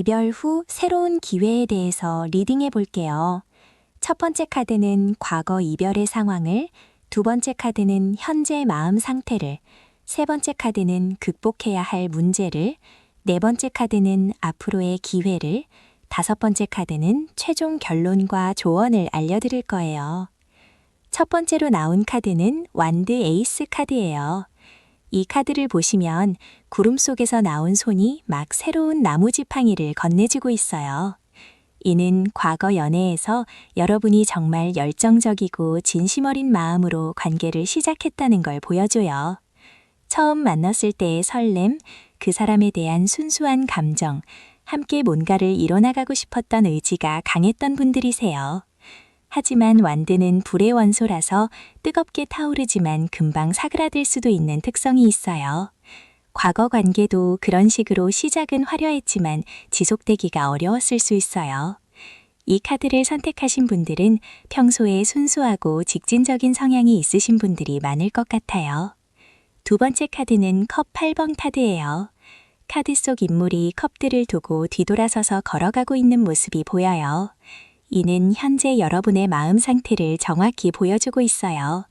이별 후 새로운 기회에 대해서 리딩해 볼게요. 첫 번째 카드는 과거 이별의 상황을, 두 번째 카드는 현재 마음 상태를, 세 번째 카드는 극복해야 할 문제를, 네 번째 카드는 앞으로의 기회를, 다섯 번째 카드는 최종 결론과 조언을 알려드릴 거예요. 첫 번째로 나온 카드는 완드 에이스 카드예요. 이 카드를 보시면 구름 속에서 나온 손이 막 새로운 나무 지팡이를 건네주고 있어요. 이는 과거 연애에서 여러분이 정말 열정적이고 진심 어린 마음으로 관계를 시작했다는 걸 보여줘요. 처음 만났을 때의 설렘, 그 사람에 대한 순수한 감정, 함께 뭔가를 이뤄나가고 싶었던 의지가 강했던 분들이세요. 하지만 완드는 불의 원소라서 뜨겁게 타오르지만 금방 사그라들 수도 있는 특성이 있어요. 과거 관계도 그런 식으로 시작은 화려했지만 지속되기가 어려웠을 수 있어요. 이 카드를 선택하신 분들은 평소에 순수하고 직진적인 성향이 있으신 분들이 많을 것 같아요. 두 번째 카드는 컵 8번 카드예요. 카드 속 인물이 컵들을 두고 뒤돌아서서 걸어가고 있는 모습이 보여요. 이는 현재 여러분의 마음 상태를 정확히 보여주고 있어요.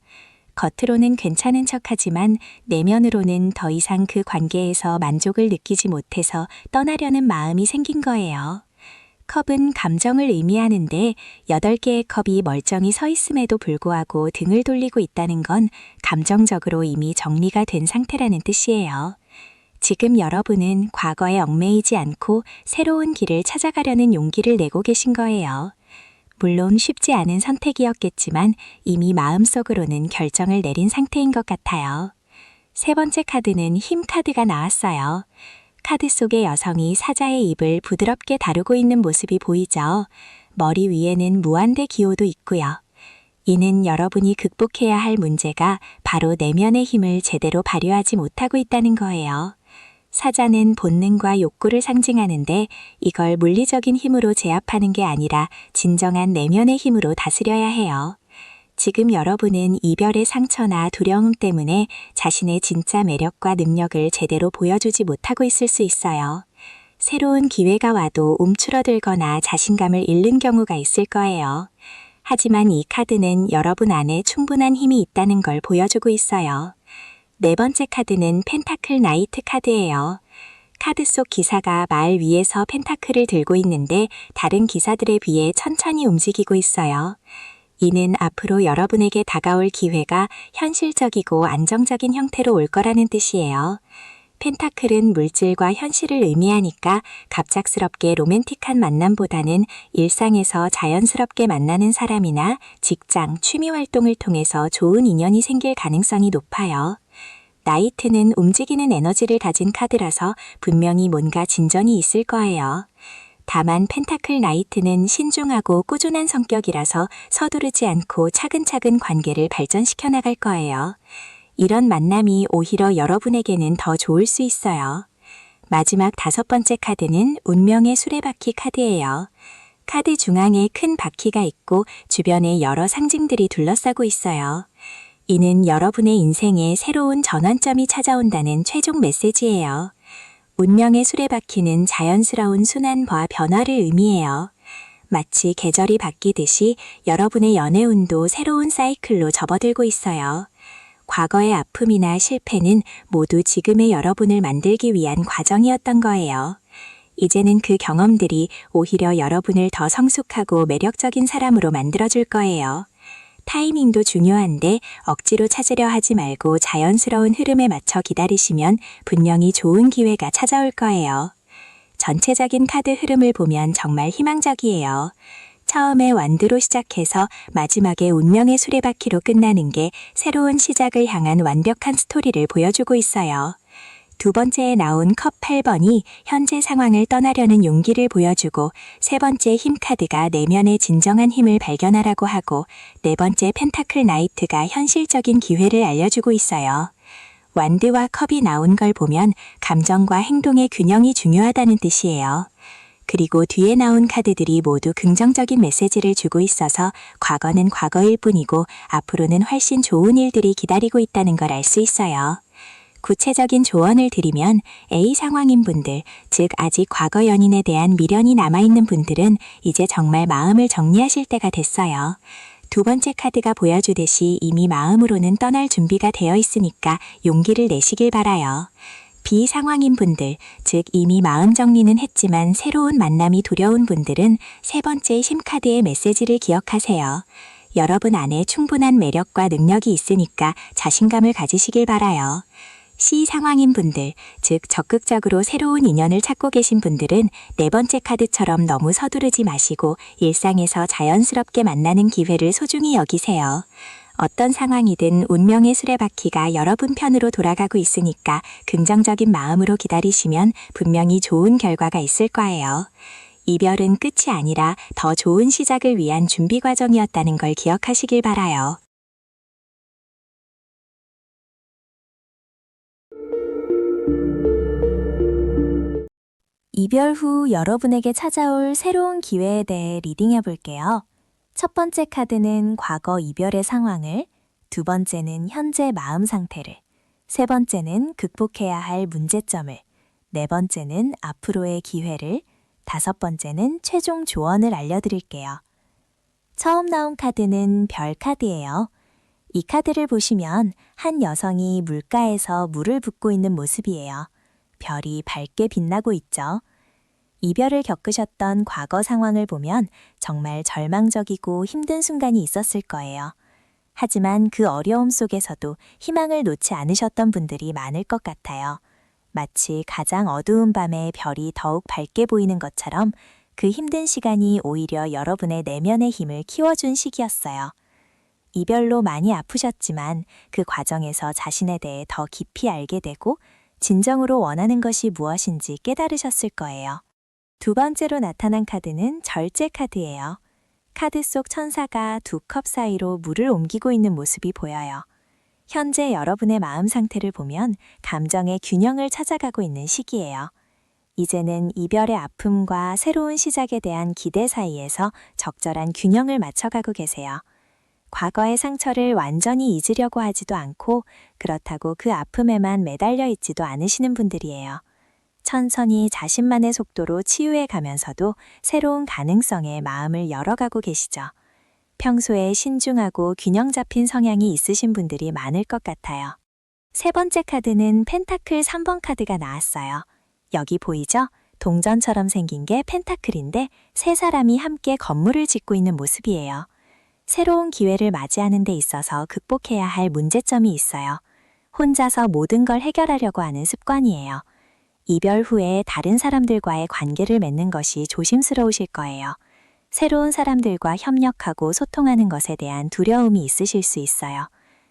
겉으로는 괜찮은 척하지만 내면으로는 더 이상 그 관계에서 만족을 느끼지 못해서 떠나려는 마음이 생긴 거예요. 컵은 감정을 의미하는데 8개의 컵이 멀쩡히 서 있음에도 불구하고 등을 돌리고 있다는 건 감정적으로 이미 정리가 된 상태라는 뜻이에요. 지금 여러분은 과거에 얽매이지 않고 새로운 길을 찾아가려는 용기를 내고 계신 거예요. 물론 쉽지 않은 선택이었겠지만 이미 마음속으로는 결정을 내린 상태인 것 같아요. 세 번째 카드는 힘 카드가 나왔어요. 카드 속의 여성이 사자의 입을 부드럽게 다루고 있는 모습이 보이죠. 머리 위에는 무한대 기호도 있고요. 이는 여러분이 극복해야 할 문제가 바로 내면의 힘을 제대로 발휘하지 못하고 있다는 거예요. 사자는 본능과 욕구를 상징하는데 이걸 물리적인 힘으로 제압하는 게 아니라 진정한 내면의 힘으로 다스려야 해요. 지금 여러분은 이별의 상처나 두려움 때문에 자신의 진짜 매력과 능력을 제대로 보여주지 못하고 있을 수 있어요. 새로운 기회가 와도 움츠러들거나 자신감을 잃는 경우가 있을 거예요. 하지만 이 카드는 여러분 안에 충분한 힘이 있다는 걸 보여주고 있어요. 네 번째 카드는 펜타클 나이트 카드예요. 카드 속 기사가 말 위에서 펜타클을 들고 있는데 다른 기사들에 비해 천천히 움직이고 있어요. 이는 앞으로 여러분에게 다가올 기회가 현실적이고 안정적인 형태로 올 거라는 뜻이에요. 펜타클은 물질과 현실을 의미하니까 갑작스럽게 로맨틱한 만남보다는 일상에서 자연스럽게 만나는 사람이나 직장, 취미 활동을 통해서 좋은 인연이 생길 가능성이 높아요. 나이트는 움직이는 에너지를 가진 카드라서 분명히 뭔가 진전이 있을 거예요. 다만 펜타클 나이트는 신중하고 꾸준한 성격이라서 서두르지 않고 차근차근 관계를 발전시켜 나갈 거예요. 이런 만남이 오히려 여러분에게는 더 좋을 수 있어요. 마지막 다섯 번째 카드는 운명의 수레바퀴 카드예요. 카드 중앙에 큰 바퀴가 있고 주변에 여러 상징들이 둘러싸고 있어요. 이는 여러분의 인생에 새로운 전환점이 찾아온다는 최종 메시지예요. 운명의 수레바퀴는 자연스러운 순환과 변화를 의미해요. 마치 계절이 바뀌듯이 여러분의 연애운도 새로운 사이클로 접어들고 있어요. 과거의 아픔이나 실패는 모두 지금의 여러분을 만들기 위한 과정이었던 거예요. 이제는 그 경험들이 오히려 여러분을 더 성숙하고 매력적인 사람으로 만들어줄 거예요. 타이밍도 중요한데 억지로 찾으려 하지 말고 자연스러운 흐름에 맞춰 기다리시면 분명히 좋은 기회가 찾아올 거예요. 전체적인 카드 흐름을 보면 정말 희망적이에요. 처음에 완드로 시작해서 마지막에 운명의 수레바퀴로 끝나는 게 새로운 시작을 향한 완벽한 스토리를 보여주고 있어요. 두 번째에 나온 컵 8번이 현재 상황을 떠나려는 용기를 보여주고 세 번째 힘 카드가 내면의 진정한 힘을 발견하라고 하고 네 번째 펜타클 나이트가 현실적인 기회를 알려주고 있어요. 완드와 컵이 나온 걸 보면 감정과 행동의 균형이 중요하다는 뜻이에요. 그리고 뒤에 나온 카드들이 모두 긍정적인 메시지를 주고 있어서 과거는 과거일 뿐이고 앞으로는 훨씬 좋은 일들이 기다리고 있다는 걸 알 수 있어요. 구체적인 조언을 드리면 A 상황인 분들, 즉 아직 과거 연인에 대한 미련이 남아있는 분들은 이제 정말 마음을 정리하실 때가 됐어요. 두 번째 카드가 보여주듯이 이미 마음으로는 떠날 준비가 되어 있으니까 용기를 내시길 바라요. B 상황인 분들, 즉 이미 마음 정리는 했지만 새로운 만남이 두려운 분들은 세 번째 힘카드의 메시지를 기억하세요. 여러분 안에 충분한 매력과 능력이 있으니까 자신감을 가지시길 바라요. C 상황인 분들, 즉 적극적으로 새로운 인연을 찾고 계신 분들은 네 번째 카드처럼 너무 서두르지 마시고 일상에서 자연스럽게 만나는 기회를 소중히 여기세요. 어떤 상황이든 운명의 수레바퀴가 여러분 편으로 돌아가고 있으니까 긍정적인 마음으로 기다리시면 분명히 좋은 결과가 있을 거예요. 이별은 끝이 아니라 더 좋은 시작을 위한 준비 과정이었다는 걸 기억하시길 바라요. 이별 후 여러분에게 찾아올 새로운 기회에 대해 리딩해 볼게요. 첫 번째 카드는 과거 이별의 상황을, 두 번째는 현재 마음 상태를, 세 번째는 극복해야 할 문제점을, 네 번째는 앞으로의 기회를, 다섯 번째는 최종 조언을 알려드릴게요. 처음 나온 카드는 별 카드예요. 이 카드를 보시면 한 여성이 물가에서 물을 붓고 있는 모습이에요. 별이 밝게 빛나고 있죠. 이별을 겪으셨던 과거 상황을 보면 정말 절망적이고 힘든 순간이 있었을 거예요. 하지만 그 어려움 속에서도 희망을 놓지 않으셨던 분들이 많을 것 같아요. 마치 가장 어두운 밤에 별이 더욱 밝게 보이는 것처럼 그 힘든 시간이 오히려 여러분의 내면의 힘을 키워준 시기였어요. 이별로 많이 아프셨지만 그 과정에서 자신에 대해 더 깊이 알게 되고 진정으로 원하는 것이 무엇인지 깨달으셨을 거예요. 두 번째로 나타난 카드는 절제 카드예요. 카드 속 천사가 두 컵 사이로 물을 옮기고 있는 모습이 보여요. 현재 여러분의 마음 상태를 보면 감정의 균형을 찾아가고 있는 시기예요. 이제는 이별의 아픔과 새로운 시작에 대한 기대 사이에서 적절한 균형을 맞춰가고 계세요. 과거의 상처를 완전히 잊으려고 하지도 않고 그렇다고 그 아픔에만 매달려 있지도 않으시는 분들이에요. 천천히 자신만의 속도로 치유해 가면서도 새로운 가능성에 마음을 열어가고 계시죠. 평소에 신중하고 균형 잡힌 성향이 있으신 분들이 많을 것 같아요. 세 번째 카드는 펜타클 3번 카드가 나왔어요. 여기 보이죠? 동전처럼 생긴 게 펜타클인데 세 사람이 함께 건물을 짓고 있는 모습이에요. 새로운 기회를 맞이하는 데 있어서 극복해야 할 문제점이 있어요. 혼자서 모든 걸 해결하려고 하는 습관이에요. 이별 후에 다른 사람들과의 관계를 맺는 것이 조심스러우실 거예요. 새로운 사람들과 협력하고 소통하는 것에 대한 두려움이 있으실 수 있어요.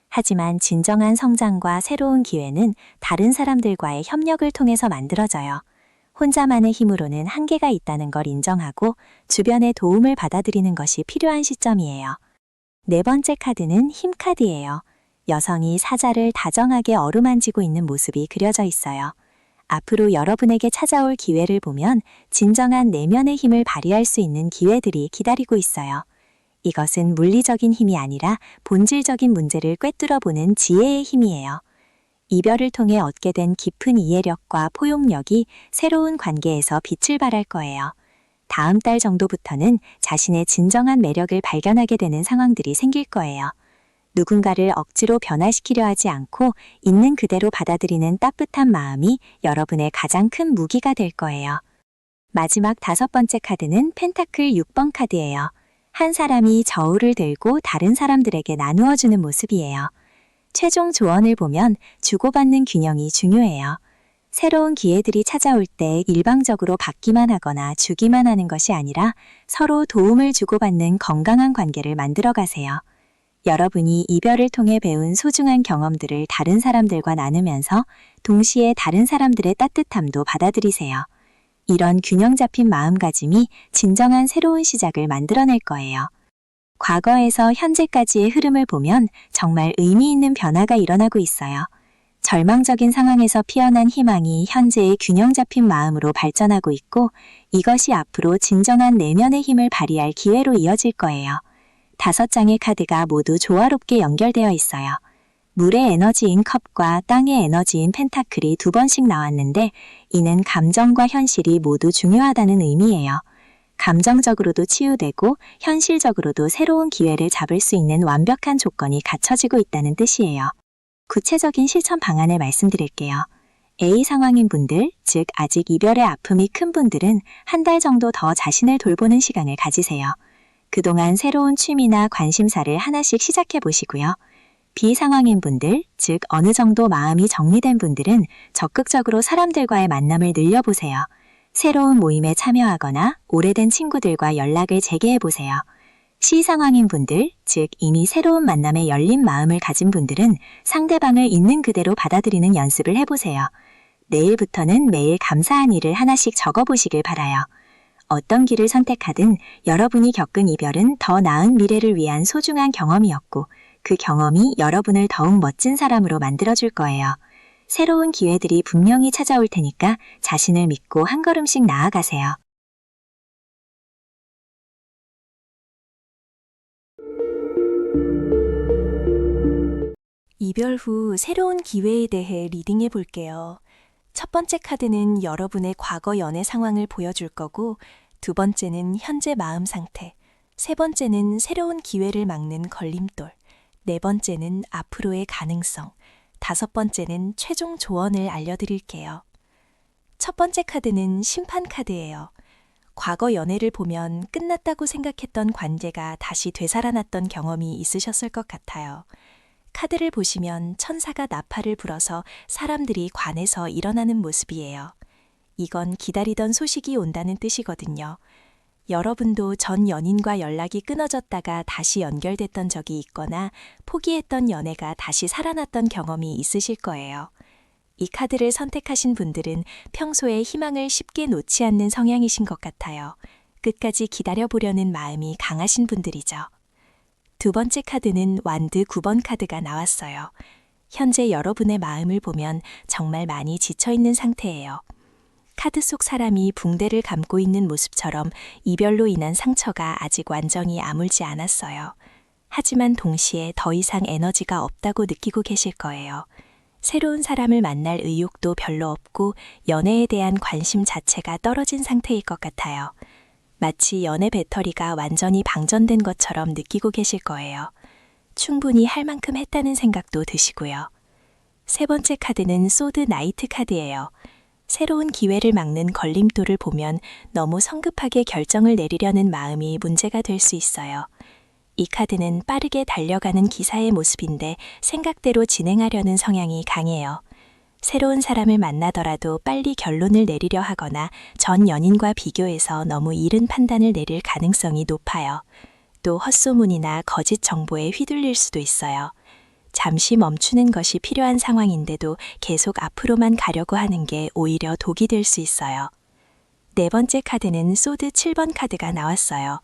하지만 진정한 성장과 새로운 기회는 다른 사람들과의 협력을 통해서 만들어져요. 혼자만의 힘으로는 한계가 있다는 걸 인정하고 주변의 도움을 받아들이는 것이 필요한 시점이에요. 네 번째 카드는 힘 카드예요. 여성이 사자를 다정하게 어루만지고 있는 모습이 그려져 있어요. 앞으로 여러분에게 찾아올 기회를 보면 진정한 내면의 힘을 발휘할 수 있는 기회들이 기다리고 있어요. 이것은 물리적인 힘이 아니라 본질적인 문제를 꿰뚫어보는 지혜의 힘이에요. 이별을 통해 얻게 된 깊은 이해력과 포용력이 새로운 관계에서 빛을 발할 거예요. 다음 달 정도부터는 자신의 진정한 매력을 발견하게 되는 상황들이 생길 거예요. 누군가를 억지로 변화시키려 하지 않고 있는 그대로 받아들이는 따뜻한 마음이 여러분의 가장 큰 무기가 될 거예요. 마지막 다섯 번째 카드는 펜타클 6번 카드예요. 한 사람이 저울을 들고 다른 사람들에게 나누어주는 모습이에요. 최종 조언을 보면 주고받는 균형이 중요해요. 새로운 기회들이 찾아올 때 일방적으로 받기만 하거나 주기만 하는 것이 아니라 서로 도움을 주고받는 건강한 관계를 만들어 가세요. 여러분이 이별을 통해 배운 소중한 경험들을 다른 사람들과 나누면서 동시에 다른 사람들의 따뜻함도 받아들이세요. 이런 균형 잡힌 마음가짐이 진정한 새로운 시작을 만들어낼 거예요. 과거에서 현재까지의 흐름을 보면 정말 의미 있는 변화가 일어나고 있어요. 절망적인 상황에서 피어난 희망이 현재의 균형 잡힌 마음으로 발전하고 있고 이것이 앞으로 진정한 내면의 힘을 발휘할 기회로 이어질 거예요. 5장의 카드가 모두 조화롭게 연결되어 있어요. 물의 에너지인 컵과 땅의 에너지인 펜타클이 2번씩 나왔는데 이는 감정과 현실이 모두 중요하다는 의미예요. 감정적으로도 치유되고 현실적으로도 새로운 기회를 잡을 수 있는 완벽한 조건이 갖춰지고 있다는 뜻이에요. 구체적인 실천 방안을 말씀드릴게요. A 상황인 분들, 즉 아직 이별의 아픔이 큰 분들은 한 달 정도 더 자신을 돌보는 시간을 가지세요. 그동안 새로운 취미나 관심사를 하나씩 시작해 보시고요. B 상황인 분들, 즉 어느 정도 마음이 정리된 분들은 적극적으로 사람들과의 만남을 늘려보세요. 새로운 모임에 참여하거나 오래된 친구들과 연락을 재개해보세요. C 상황인 분들, 즉 이미 새로운 만남에 열린 마음을 가진 분들은 상대방을 있는 그대로 받아들이는 연습을 해보세요. 내일부터는 매일 감사한 일을 하나씩 적어보시길 바라요. 어떤 길을 선택하든 여러분이 겪은 이별은 더 나은 미래를 위한 소중한 경험이었고 그 경험이 여러분을 더욱 멋진 사람으로 만들어줄 거예요. 새로운 기회들이 분명히 찾아올 테니까 자신을 믿고 한 걸음씩 나아가세요. 이별 후 새로운 기회에 대해 리딩해 볼게요. 첫 번째 카드는 여러분의 과거 연애 상황을 보여줄 거고, 두 번째는 현재 마음 상태, 세 번째는 새로운 기회를 막는 걸림돌, 네 번째는 앞으로의 가능성, 다섯 번째는 최종 조언을 알려드릴게요. 첫 번째 카드는 심판 카드예요. 과거 연애를 보면 끝났다고 생각했던 관계가 다시 되살아났던 경험이 있으셨을 것 같아요. 카드를 보시면 천사가 나팔을 불어서 사람들이 관에서 일어나는 모습이에요. 이건 기다리던 소식이 온다는 뜻이거든요. 여러분도 전 연인과 연락이 끊어졌다가 다시 연결됐던 적이 있거나 포기했던 연애가 다시 살아났던 경험이 있으실 거예요. 이 카드를 선택하신 분들은 평소에 희망을 쉽게 놓지 않는 성향이신 것 같아요. 끝까지 기다려보려는 마음이 강하신 분들이죠. 두 번째 카드는 완드 9번 카드가 나왔어요. 현재 여러분의 마음을 보면 정말 많이 지쳐있는 상태예요. 카드 속 사람이 붕대를 감고 있는 모습처럼 이별로 인한 상처가 아직 완전히 아물지 않았어요. 하지만 동시에 더 이상 에너지가 없다고 느끼고 계실 거예요. 새로운 사람을 만날 의욕도 별로 없고 연애에 대한 관심 자체가 떨어진 상태일 것 같아요. 마치 연애 배터리가 완전히 방전된 것처럼 느끼고 계실 거예요. 충분히 할 만큼 했다는 생각도 드시고요. 세 번째 카드는 소드 나이트 카드예요. 새로운 기회를 막는 걸림돌을 보면 너무 성급하게 결정을 내리려는 마음이 문제가 될 수 있어요. 이 카드는 빠르게 달려가는 기사의 모습인데 생각대로 진행하려는 성향이 강해요. 새로운 사람을 만나더라도 빨리 결론을 내리려 하거나 전 연인과 비교해서 너무 이른 판단을 내릴 가능성이 높아요. 또 헛소문이나 거짓 정보에 휘둘릴 수도 있어요. 잠시 멈추는 것이 필요한 상황인데도 계속 앞으로만 가려고 하는 게 오히려 독이 될 수 있어요. 네 번째 카드는 소드 7번 카드가 나왔어요.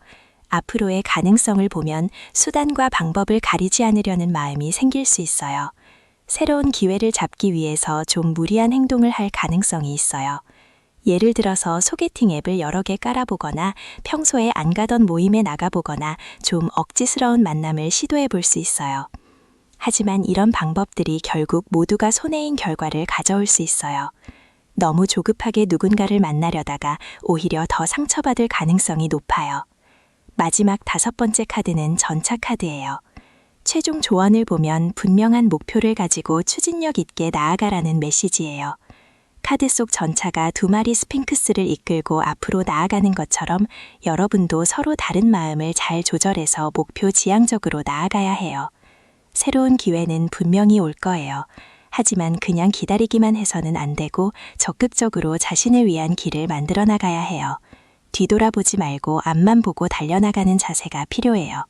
앞으로의 가능성을 보면 수단과 방법을 가리지 않으려는 마음이 생길 수 있어요. 새로운 기회를 잡기 위해서 좀 무리한 행동을 할 가능성이 있어요. 예를 들어서 소개팅 앱을 여러 개 깔아보거나 평소에 안 가던 모임에 나가보거나 좀 억지스러운 만남을 시도해 볼 수 있어요. 하지만 이런 방법들이 결국 모두가 손해인 결과를 가져올 수 있어요. 너무 조급하게 누군가를 만나려다가 오히려 더 상처받을 가능성이 높아요. 마지막 다섯 번째 카드는 전차 카드예요. 최종 조언을 보면 분명한 목표를 가지고 추진력 있게 나아가라는 메시지예요. 카드 속 전차가 두 마리 스핑크스를 이끌고 앞으로 나아가는 것처럼 여러분도 서로 다른 마음을 잘 조절해서 목표 지향적으로 나아가야 해요. 새로운 기회는 분명히 올 거예요. 하지만 그냥 기다리기만 해서는 안 되고 적극적으로 자신을 위한 길을 만들어 나가야 해요. 뒤돌아보지 말고 앞만 보고 달려나가는 자세가 필요해요.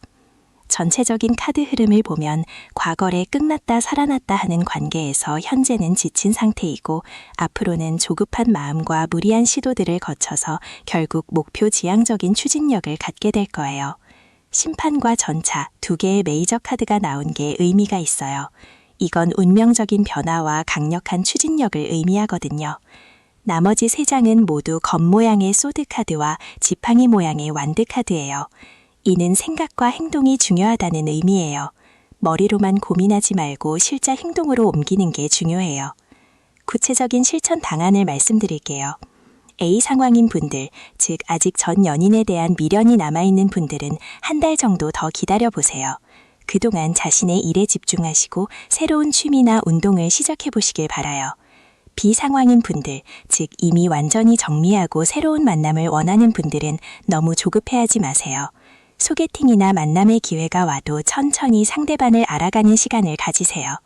전체적인 카드 흐름을 보면 과거에 끝났다 살아났다 하는 관계에서 현재는 지친 상태이고 앞으로는 조급한 마음과 무리한 시도들을 거쳐서 결국 목표 지향적인 추진력을 갖게 될 거예요. 심판과 전차 두 개의 메이저 카드가 나온 게 의미가 있어요. 이건 운명적인 변화와 강력한 추진력을 의미하거든요. 나머지 세 장은 모두 검 모양의 소드 카드와 지팡이 모양의 완드 카드예요. 이는 생각과 행동이 중요하다는 의미예요. 머리로만 고민하지 말고 실제 행동으로 옮기는 게 중요해요. 구체적인 실천 방안을 말씀드릴게요. A 상황인 분들, 즉 아직 전 연인에 대한 미련이 남아있는 분들은 한 달 정도 더 기다려보세요. 그동안 자신의 일에 집중하시고 새로운 취미나 운동을 시작해 보시길 바라요. B 상황인 분들, 즉 이미 완전히 정리하고 새로운 만남을 원하는 분들은 너무 조급해하지 마세요. 소개팅이나 만남의 기회가 와도 천천히 상대방을 알아가는 시간을 가지세요.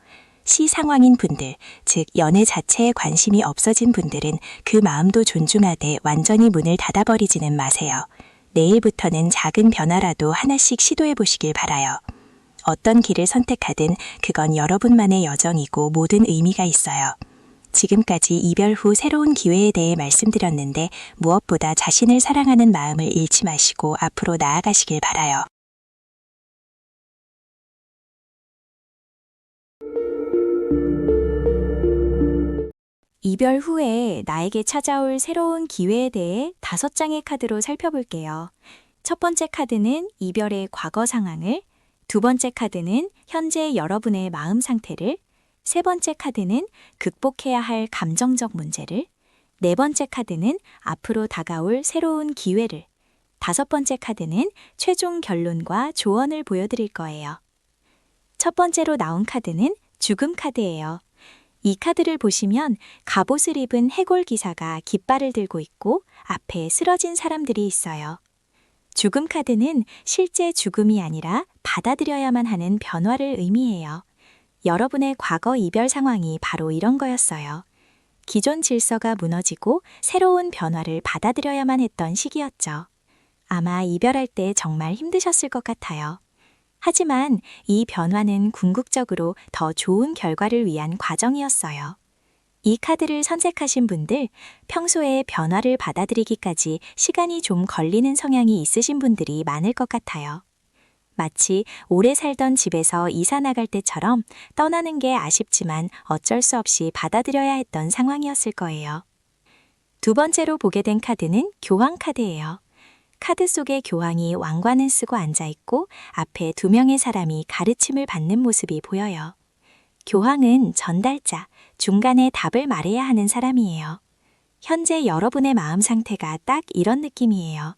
C 상황인 분들, 즉 연애 자체에 관심이 없어진 분들은 그 마음도 존중하되 완전히 문을 닫아버리지는 마세요. 내일부터는 작은 변화라도 하나씩 시도해 보시길 바라요. 어떤 길을 선택하든 그건 여러분만의 여정이고 모든 의미가 있어요. 지금까지 이별 후 새로운 기회에 대해 말씀드렸는데 무엇보다 자신을 사랑하는 마음을 잃지 마시고 앞으로 나아가시길 바라요. 이별 후에 나에게 찾아올 새로운 기회에 대해 5장의 카드로 살펴볼게요. 첫 번째 카드는 이별의 과거 상황을, 두 번째 카드는 현재 여러분의 마음 상태를, 세 번째 카드는 극복해야 할 감정적 문제를, 네 번째 카드는 앞으로 다가올 새로운 기회를, 다섯 번째 카드는 최종 결론과 조언을 보여드릴 거예요. 첫 번째로 나온 카드는 죽음 카드예요. 이 카드를 보시면 갑옷을 입은 해골 기사가 깃발을 들고 있고 앞에 쓰러진 사람들이 있어요. 죽음 카드는 실제 죽음이 아니라 받아들여야만 하는 변화를 의미해요. 여러분의 과거 이별 상황이 바로 이런 거였어요. 기존 질서가 무너지고 새로운 변화를 받아들여야만 했던 시기였죠. 아마 이별할 때 정말 힘드셨을 것 같아요. 하지만 이 변화는 궁극적으로 더 좋은 결과를 위한 과정이었어요. 이 카드를 선택하신 분들, 평소에 변화를 받아들이기까지 시간이 좀 걸리는 성향이 있으신 분들이 많을 것 같아요. 마치 오래 살던 집에서 이사 나갈 때처럼 떠나는 게 아쉽지만 어쩔 수 없이 받아들여야 했던 상황이었을 거예요. 두 번째로 보게 된 카드는 교황 카드예요. 카드 속에 교황이 왕관을 쓰고 앉아있고 앞에 2명의 사람이 가르침을 받는 모습이 보여요. 교황은 전달자, 중간에 답을 말해야 하는 사람이에요. 현재 여러분의 마음 상태가 딱 이런 느낌이에요.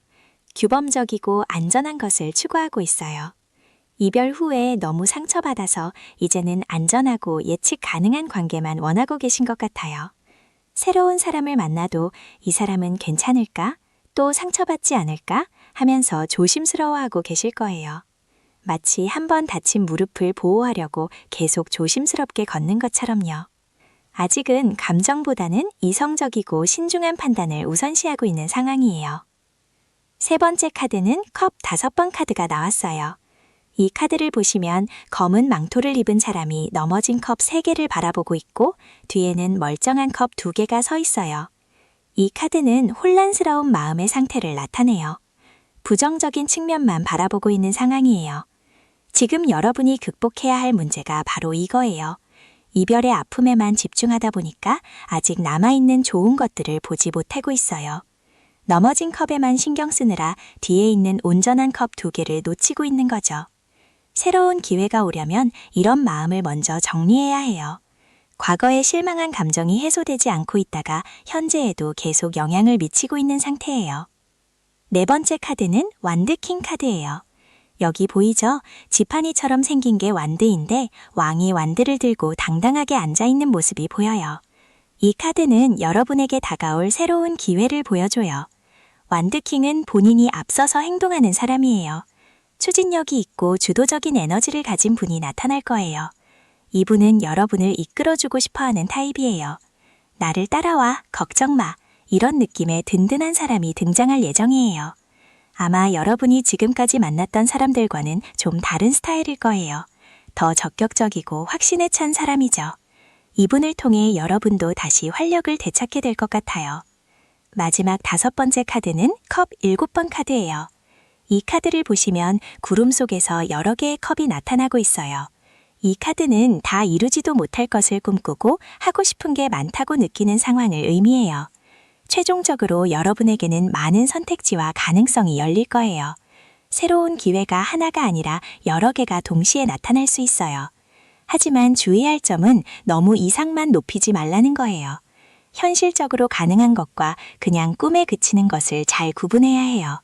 규범적이고 안전한 것을 추구하고 있어요. 이별 후에 너무 상처받아서 이제는 안전하고 예측 가능한 관계만 원하고 계신 것 같아요. 새로운 사람을 만나도 이 사람은 괜찮을까? 또 상처받지 않을까? 하면서 조심스러워하고 계실 거예요. 마치 한 번 다친 무릎을 보호하려고 계속 조심스럽게 걷는 것처럼요. 아직은 감정보다는 이성적이고 신중한 판단을 우선시하고 있는 상황이에요. 세 번째 카드는 컵 5번 카드가 나왔어요. 이 카드를 보시면 검은 망토를 입은 사람이 넘어진 컵 3개를 바라보고 있고 뒤에는 멀쩡한 컵 2개가 서 있어요. 이 카드는 혼란스러운 마음의 상태를 나타내요. 부정적인 측면만 바라보고 있는 상황이에요. 지금 여러분이 극복해야 할 문제가 바로 이거예요. 이별의 아픔에만 집중하다 보니까 아직 남아있는 좋은 것들을 보지 못하고 있어요. 넘어진 컵에만 신경 쓰느라 뒤에 있는 온전한 컵 2개를 놓치고 있는 거죠. 새로운 기회가 오려면 이런 마음을 먼저 정리해야 해요. 과거에 실망한 감정이 해소되지 않고 있다가 현재에도 계속 영향을 미치고 있는 상태예요. 네 번째 카드는 완드킹 카드예요. 여기 보이죠? 지팡이처럼 생긴 게 완드인데 왕이 완드를 들고 당당하게 앉아있는 모습이 보여요. 이 카드는 여러분에게 다가올 새로운 기회를 보여줘요. 완드킹은 본인이 앞서서 행동하는 사람이에요. 추진력이 있고 주도적인 에너지를 가진 분이 나타날 거예요. 이분은 여러분을 이끌어주고 싶어하는 타입이에요. 나를 따라와, 걱정 마. 이런 느낌의 든든한 사람이 등장할 예정이에요. 아마 여러분이 지금까지 만났던 사람들과는 좀 다른 스타일일 거예요. 더 적극적이고 확신에 찬 사람이죠. 이분을 통해 여러분도 다시 활력을 되찾게 될 것 같아요. 마지막 5번째 카드는 컵 7번 카드예요. 이 카드를 보시면 구름 속에서 여러 개의 컵이 나타나고 있어요. 이 카드는 다 이루지도 못할 것을 꿈꾸고 하고 싶은 게 많다고 느끼는 상황을 의미해요. 최종적으로 여러분에게는 많은 선택지와 가능성이 열릴 거예요. 새로운 기회가 하나가 아니라 여러 개가 동시에 나타날 수 있어요. 하지만 주의할 점은 너무 이상만 높이지 말라는 거예요. 현실적으로 가능한 것과 그냥 꿈에 그치는 것을 잘 구분해야 해요.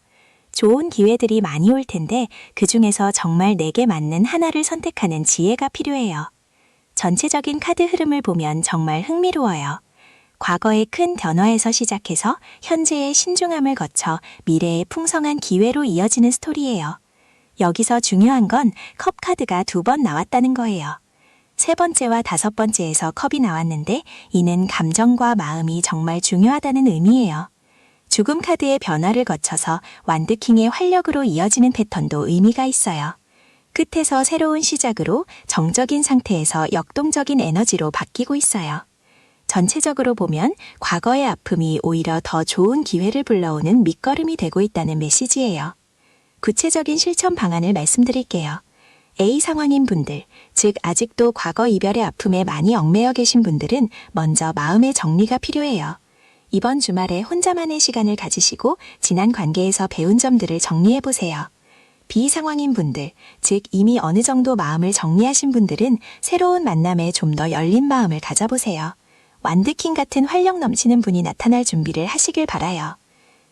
좋은 기회들이 많이 올 텐데 그 중에서 정말 내게 맞는 하나를 선택하는 지혜가 필요해요. 전체적인 카드 흐름을 보면 정말 흥미로워요. 과거의 큰 변화에서 시작해서 현재의 신중함을 거쳐 미래의 풍성한 기회로 이어지는 스토리예요. 여기서 중요한 건 컵 카드가 2번 나왔다는 거예요. 3번째와 5번째에서 컵이 나왔는데 이는 감정과 마음이 정말 중요하다는 의미예요. 죽음 카드의 변화를 거쳐서 완드킹의 활력으로 이어지는 패턴도 의미가 있어요. 끝에서 새로운 시작으로 정적인 상태에서 역동적인 에너지로 바뀌고 있어요. 전체적으로 보면 과거의 아픔이 오히려 더 좋은 기회를 불러오는 밑거름이 되고 있다는 메시지예요. 구체적인 실천 방안을 말씀드릴게요. A 상황인 분들, 즉 아직도 과거 이별의 아픔에 많이 얽매여 계신 분들은 먼저 마음의 정리가 필요해요. 이번 주말에 혼자만의 시간을 가지시고 지난 관계에서 배운 점들을 정리해보세요. B 상황인 분들, 즉 이미 어느 정도 마음을 정리하신 분들은 새로운 만남에 좀 더 열린 마음을 가져보세요. 완드킹 같은 활력 넘치는 분이 나타날 준비를 하시길 바라요.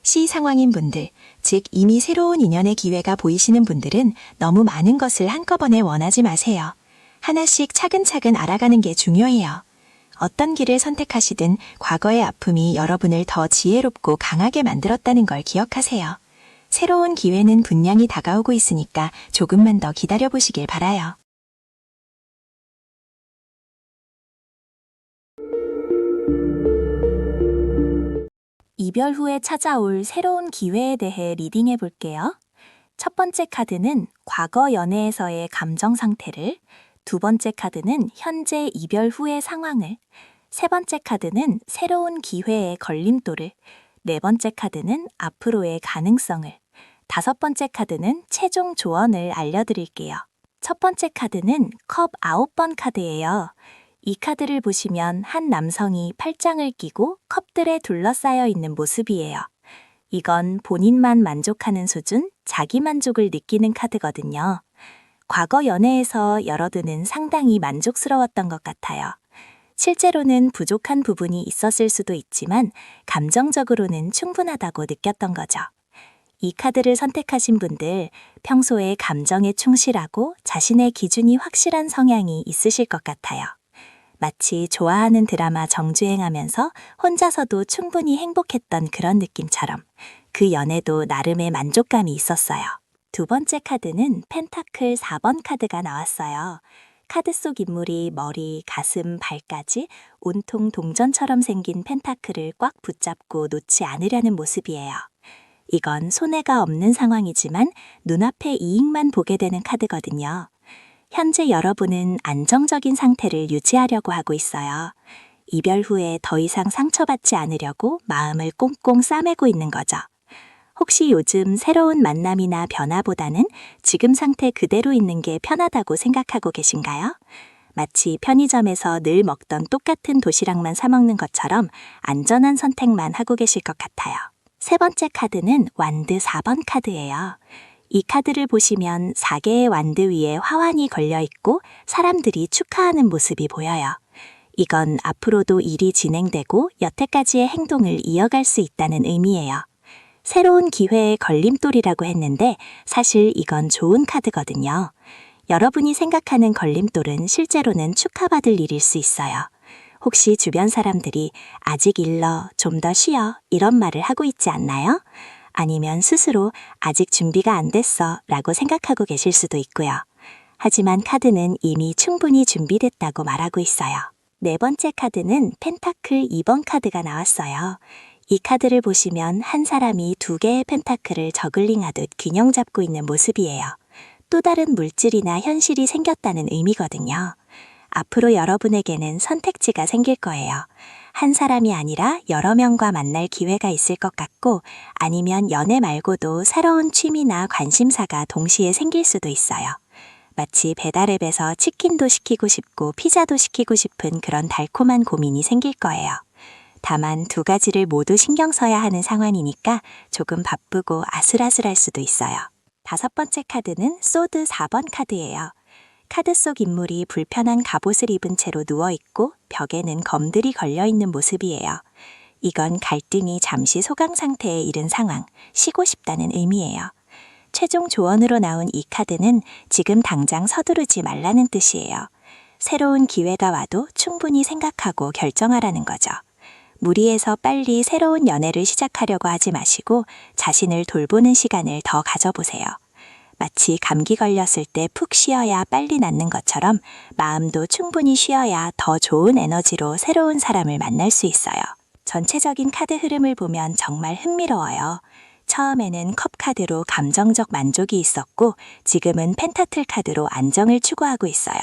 C 상황인 분들, 즉 이미 새로운 인연의 기회가 보이시는 분들은 너무 많은 것을 한꺼번에 원하지 마세요. 하나씩 차근차근 알아가는 게 중요해요. 어떤 길을 선택하시든 과거의 아픔이 여러분을 더 지혜롭고 강하게 만들었다는 걸 기억하세요. 새로운 기회는 분명히 다가오고 있으니까 조금만 더 기다려보시길 바라요. 이별 후에 찾아올 새로운 기회에 대해 리딩해 볼게요. 첫 번째 카드는 과거 연애에서의 감정 상태를, 두 번째 카드는 현재 이별 후의 상황을, 세 번째 카드는 새로운 기회의 걸림돌을, 네 번째 카드는 앞으로의 가능성을, 다섯 번째 카드는 최종 조언을 알려드릴게요. 첫 번째 카드는 컵 9번 카드예요. 이 카드를 보시면 한 남성이 팔짱을 끼고 컵들에 둘러싸여 있는 모습이에요. 이건 본인만 만족하는 수준, 자기 만족을 느끼는 카드거든요. 과거 연애에서 여러분은 상당히 만족스러웠던 것 같아요. 실제로는 부족한 부분이 있었을 수도 있지만 감정적으로는 충분하다고 느꼈던 거죠. 이 카드를 선택하신 분들, 평소에 감정에 충실하고 자신의 기준이 확실한 성향이 있으실 것 같아요. 마치 좋아하는 드라마 정주행하면서 혼자서도 충분히 행복했던 그런 느낌처럼 그 연애도 나름의 만족감이 있었어요. 두 번째 카드는 펜타클 4번 카드가 나왔어요. 카드 속 인물이 머리, 가슴, 발까지 온통 동전처럼 생긴 펜타클을 꽉 붙잡고 놓지 않으려는 모습이에요. 이건 손해가 없는 상황이지만 눈앞의 이익만 보게 되는 카드거든요. 현재 여러분은 안정적인 상태를 유지하려고 하고 있어요. 이별 후에 더 이상 상처받지 않으려고 마음을 꽁꽁 싸매고 있는 거죠. 혹시 요즘 새로운 만남이나 변화보다는 지금 상태 그대로 있는 게 편하다고 생각하고 계신가요? 마치 편의점에서 늘 먹던 똑같은 도시락만 사 먹는 것처럼 안전한 선택만 하고 계실 것 같아요. 세 번째 카드는 완드 4번 카드예요. 이 카드를 보시면 4개의 완드 위에 화환이 걸려있고 사람들이 축하하는 모습이 보여요. 이건 앞으로도 일이 진행되고 여태까지의 행동을 이어갈 수 있다는 의미예요. 새로운 기회의 걸림돌이라고 했는데 사실 이건 좋은 카드거든요. 여러분이 생각하는 걸림돌은 실제로는 축하받을 일일 수 있어요. 혹시 주변 사람들이 아직 일러, 좀 더 쉬어 이런 말을 하고 있지 않나요? 아니면 스스로 아직 준비가 안 됐어 라고 생각하고 계실 수도 있고요. 하지만 카드는 이미 충분히 준비됐다고 말하고 있어요. 네 번째 카드는 펜타클 2번 카드가 나왔어요. 이 카드를 보시면 한 사람이 2개의 펜타클을 저글링하듯 균형 잡고 있는 모습이에요. 또 다른 물질이나 현실이 생겼다는 의미거든요. 앞으로 여러분에게는 선택지가 생길 거예요. 한 사람이 아니라 여러 명과 만날 기회가 있을 것 같고 아니면 연애 말고도 새로운 취미나 관심사가 동시에 생길 수도 있어요. 마치 배달앱에서 치킨도 시키고 싶고 피자도 시키고 싶은 그런 달콤한 고민이 생길 거예요. 다만 2가지를 모두 신경 써야 하는 상황이니까 조금 바쁘고 아슬아슬할 수도 있어요. 5번째 카드는 소드 4번 카드예요. 카드 속 인물이 불편한 갑옷을 입은 채로 누워있고 벽에는 검들이 걸려있는 모습이에요. 이건 갈등이 잠시 소강 상태에 이른 상황, 쉬고 싶다는 의미예요. 최종 조언으로 나온 이 카드는 지금 당장 서두르지 말라는 뜻이에요. 새로운 기회가 와도 충분히 생각하고 결정하라는 거죠. 무리해서 빨리 새로운 연애를 시작하려고 하지 마시고 자신을 돌보는 시간을 더 가져보세요. 마치 감기 걸렸을 때 푹 쉬어야 빨리 낫는 것처럼 마음도 충분히 쉬어야 더 좋은 에너지로 새로운 사람을 만날 수 있어요. 전체적인 카드 흐름을 보면 정말 흥미로워요. 처음에는 컵 카드로 감정적 만족이 있었고 지금은 펜타클 카드로 안정을 추구하고 있어요.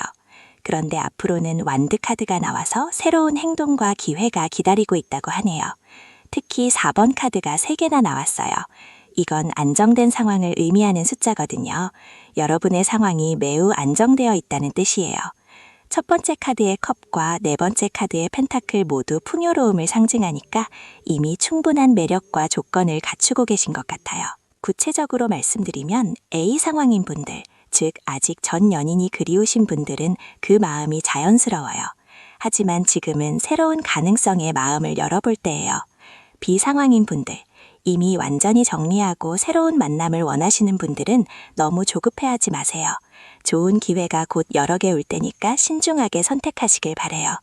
그런데 앞으로는 완드 카드가 나와서 새로운 행동과 기회가 기다리고 있다고 하네요. 특히 4번 카드가 3개나 나왔어요. 이건 안정된 상황을 의미하는 숫자거든요. 여러분의 상황이 매우 안정되어 있다는 뜻이에요. 첫 번째 카드의 컵과 네 번째 카드의 펜타클 모두 풍요로움을 상징하니까 이미 충분한 매력과 조건을 갖추고 계신 것 같아요. 구체적으로 말씀드리면 A 상황인 분들, 즉 아직 전 연인이 그리우신 분들은 그 마음이 자연스러워요. 하지만 지금은 새로운 가능성에 마음을 열어볼 때예요. B 상황인 분들, 이미 완전히 정리하고 새로운 만남을 원하시는 분들은 너무 조급해하지 마세요. 좋은 기회가 곧 여러 개 올 테니까 신중하게 선택하시길 바래요.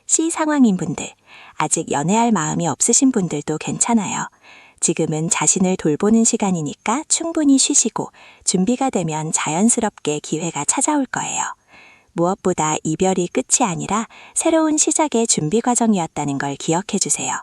C 상황인 분들, 아직 연애할 마음이 없으신 분들도 괜찮아요. 지금은 자신을 돌보는 시간이니까 충분히 쉬시고 준비가 되면 자연스럽게 기회가 찾아올 거예요. 무엇보다 이별이 끝이 아니라 새로운 시작의 준비 과정이었다는 걸 기억해 주세요.